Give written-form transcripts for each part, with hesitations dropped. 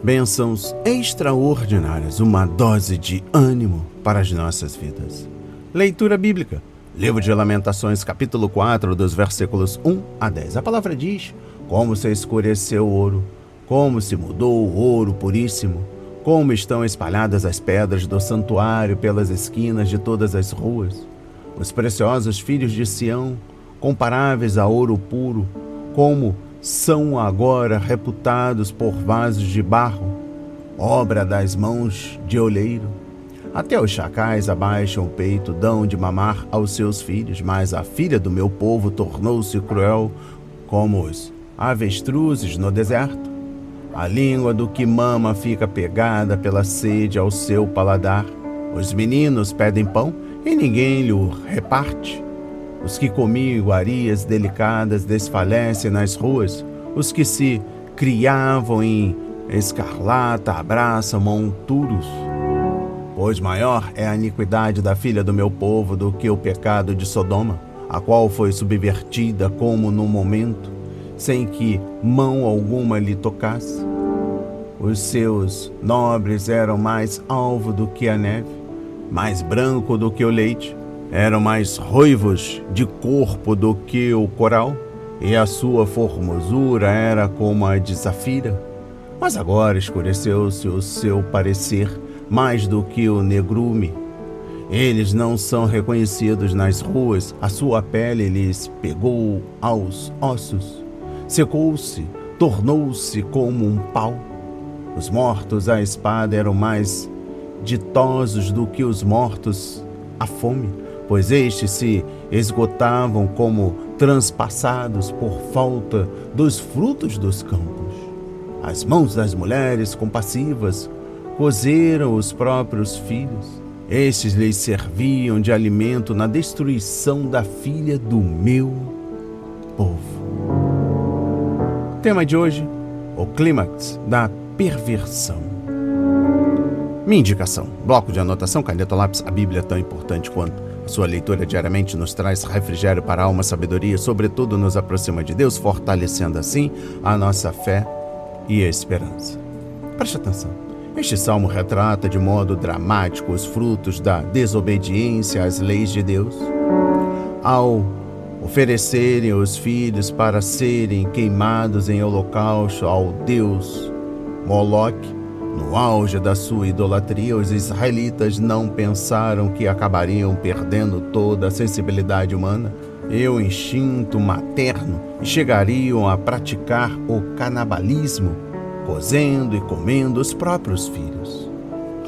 Bênçãos extraordinárias, uma dose de ânimo para as nossas vidas. Leitura bíblica. Livro de Lamentações, capítulo 4, dos versículos 1 a 10. A palavra diz: como se escureceu o ouro, como se mudou o ouro puríssimo, como estão espalhadas as pedras do santuário pelas esquinas de todas as ruas. Os preciosos filhos de Sião, comparáveis a ouro puro, como são agora reputados por vasos de barro, obra das mãos de oleiro. Até os chacais abaixam o peito, dão de mamar aos seus filhos, mas a filha do meu povo tornou-se cruel como os avestruzes no deserto. A língua do que mama fica pegada pela sede ao seu paladar. Os meninos pedem pão e ninguém lhe o reparte. Os que comiam iguarias delicadas desfalecem nas ruas. Os que se criavam em escarlata abraçam monturos. Pois maior é a iniquidade da filha do meu povo do que o pecado de Sodoma, a qual foi subvertida como num momento, sem que mão alguma lhe tocasse. Os seus nobres eram mais alvo do que a neve, mais branco do que o leite. Eram mais ruivos de corpo do que o coral, e a sua formosura era como a de safira. Mas agora escureceu-se o seu parecer mais do que o negrume. Eles não são reconhecidos nas ruas, a sua pele lhes pegou aos ossos. Secou-se, tornou-se como um pau. Os mortos à espada eram mais ditosos do que os mortos à fome, pois estes se esgotavam como transpassados por falta dos frutos dos campos. As mãos das mulheres compassivas cozeram os próprios filhos. Estes lhes serviam de alimento na destruição da filha do meu povo. Tema de hoje: o clímax da perversão. Minha indicação: bloco de anotação, caneta, lápis. A Bíblia é tão importante quanto. A sua leitura diariamente nos traz refrigério para a alma, sabedoria, sobretudo nos aproxima de Deus, fortalecendo assim a nossa fé e a esperança. Preste atenção. Este salmo retrata de modo dramático os frutos da desobediência às leis de Deus. Ao oferecerem os filhos para serem queimados em holocausto ao Deus Moloque, no auge da sua idolatria, os israelitas não pensaram que acabariam perdendo toda a sensibilidade humana e o instinto materno e chegariam a praticar o canibalismo, cozendo e comendo os próprios filhos.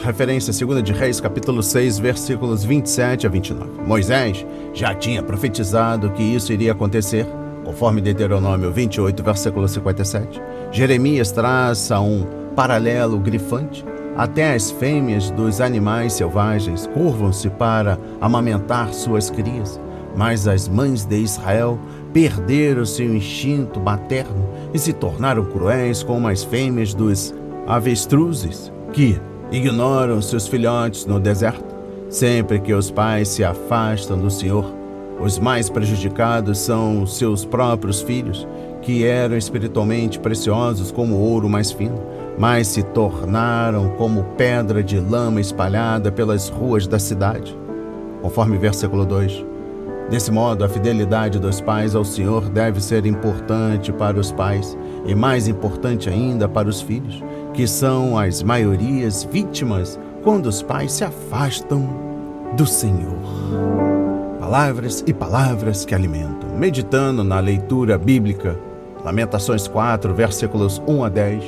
Referência 2 de Reis, capítulo 6, versículos 27 a 29. Moisés já tinha profetizado que isso iria acontecer, conforme Deuteronômio 28, versículo 57. Jeremias traça um paralelo grifante. Até as fêmeas dos animais selvagens curvam-se para amamentar suas crias, mas as mães de Israel perderam seu instinto materno e se tornaram cruéis como as fêmeas dos avestruzes, que ignoram seus filhotes no deserto. Sempre que os pais se afastam do Senhor, os mais prejudicados são seus próprios filhos, que eram espiritualmente preciosos como ouro mais fino, mas se tornaram como pedra de lama espalhada pelas ruas da cidade. Conforme versículo 2. Desse modo, a fidelidade dos pais ao Senhor deve ser importante para os pais e mais importante ainda para os filhos, que são as maiorias vítimas quando os pais se afastam do Senhor. Palavras e palavras que alimentam. Meditando na leitura bíblica, Lamentações 4, versículos 1 a 10.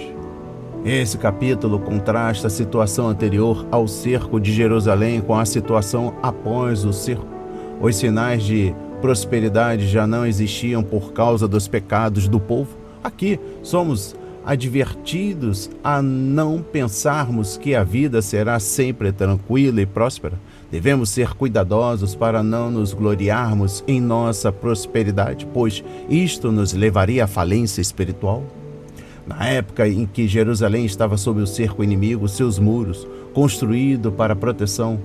Esse capítulo contrasta a situação anterior ao cerco de Jerusalém com a situação após o cerco. Os sinais de prosperidade já não existiam por causa dos pecados do povo. Aqui somos advertidos a não pensarmos que a vida será sempre tranquila e próspera. Devemos ser cuidadosos para não nos gloriarmos em nossa prosperidade, pois isto nos levaria à falência espiritual. Na época em que Jerusalém estava sob o cerco inimigo, seus muros, construídos para proteção,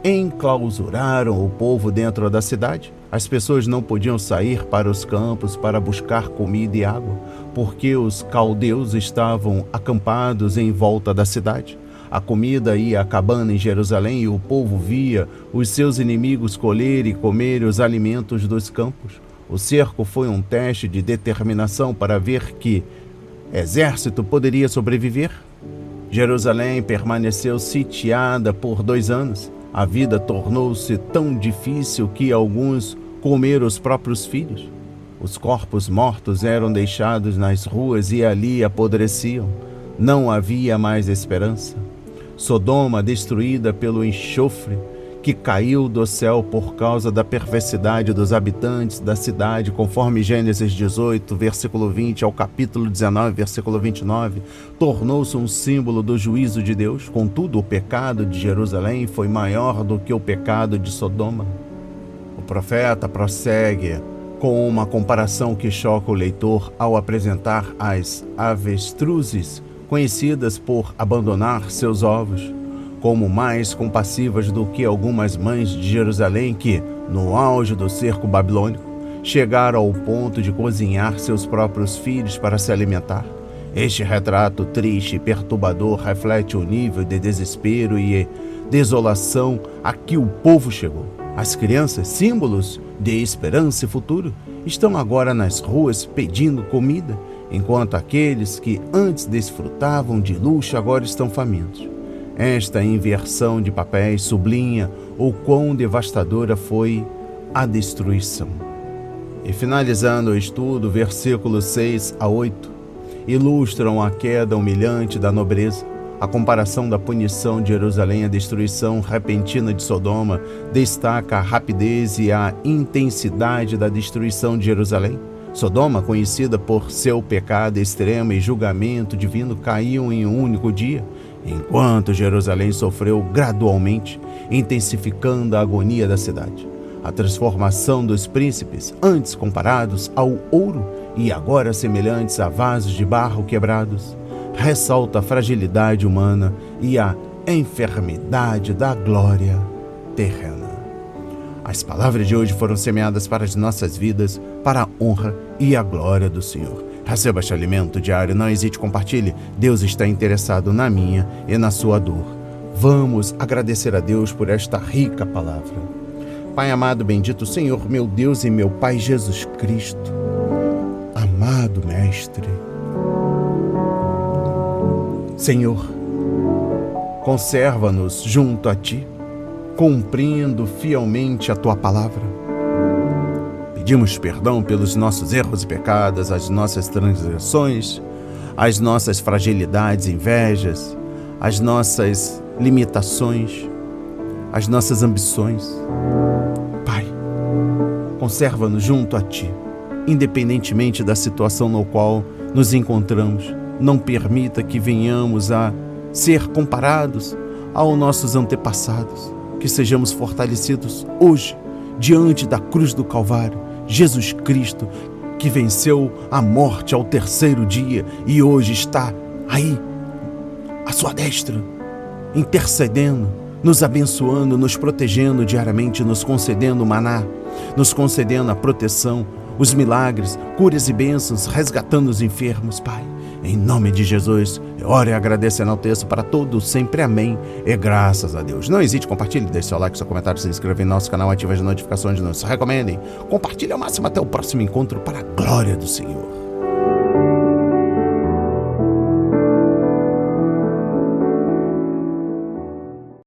enclausuraram o povo dentro da cidade. As pessoas não podiam sair para os campos para buscar comida e água, porque os caldeus estavam acampados em volta da cidade. A comida ia acabando em Jerusalém e o povo via os seus inimigos colher e comer os alimentos dos campos. O cerco foi um teste de determinação para ver que exército poderia sobreviver. Jerusalém permaneceu sitiada por 2 anos. A vida tornou-se tão difícil que alguns comeram os próprios filhos. Os corpos mortos eram deixados nas ruas e ali apodreciam. Não havia mais esperança. Sodoma, destruída pelo enxofre que caiu do céu por causa da perversidade dos habitantes da cidade, conforme Gênesis 18, versículo 20, ao capítulo 19, versículo 29, tornou-se um símbolo do juízo de Deus. Contudo, o pecado de Jerusalém foi maior do que o pecado de Sodoma. O profeta prossegue com uma comparação que choca o leitor ao apresentar as avestruzes, conhecidas por abandonar seus ovos, como mais compassivas do que algumas mães de Jerusalém que, no auge do cerco babilônico, chegaram ao ponto de cozinhar seus próprios filhos para se alimentar. Este retrato triste e perturbador reflete o nível de desespero e desolação a que o povo chegou. As crianças, símbolos de esperança e futuro, estão agora nas ruas pedindo comida, enquanto aqueles que antes desfrutavam de luxo agora estão famintos. Esta inversão de papéis sublinha o quão devastadora foi a destruição. E finalizando o estudo, versículos 6 a 8, ilustram a queda humilhante da nobreza. A comparação da punição de Jerusalém à destruição repentina de Sodoma destaca a rapidez e a intensidade da destruição de Jerusalém. Sodoma, conhecida por seu pecado extremo e julgamento divino, caiu em um único dia, enquanto Jerusalém sofreu gradualmente, intensificando a agonia da cidade. A transformação dos príncipes, antes comparados ao ouro e agora semelhantes a vasos de barro quebrados, ressalta a fragilidade humana e a enfermidade da glória terrena. As palavras de hoje foram semeadas para as nossas vidas, para a honra e a glória do Senhor. Receba este alimento diário, não hesite, compartilhe. Deus está interessado na minha e na sua dor. Vamos agradecer a Deus por esta rica palavra. Pai amado, bendito Senhor, meu Deus e meu Pai Jesus Cristo, amado Mestre, Senhor, conserva-nos junto a Ti, cumprindo fielmente a Tua palavra. Pedimos perdão pelos nossos erros e pecados, as nossas transgressões, as nossas fragilidades, invejas, as nossas limitações, as nossas ambições. Pai, conserva-nos junto a Ti, independentemente da situação no qual nos encontramos. Não permita que venhamos a ser comparados aos nossos antepassados, que sejamos fortalecidos hoje, diante da cruz do Calvário, Jesus Cristo, que venceu a morte ao 3º dia e hoje está aí, à sua destra, intercedendo, nos abençoando, nos protegendo diariamente, nos concedendo o maná, nos concedendo a proteção, os milagres, curas e bênçãos, resgatando os enfermos, Pai. Em nome de Jesus, eu oro e agradeço e enalteço para todos, sempre amém e graças a Deus. Não hesite, compartilhe, deixe seu like, seu comentário, se inscreva em nosso canal, ative as notificações, nos recomendem. Compartilhe ao máximo, até o próximo encontro para a glória do Senhor.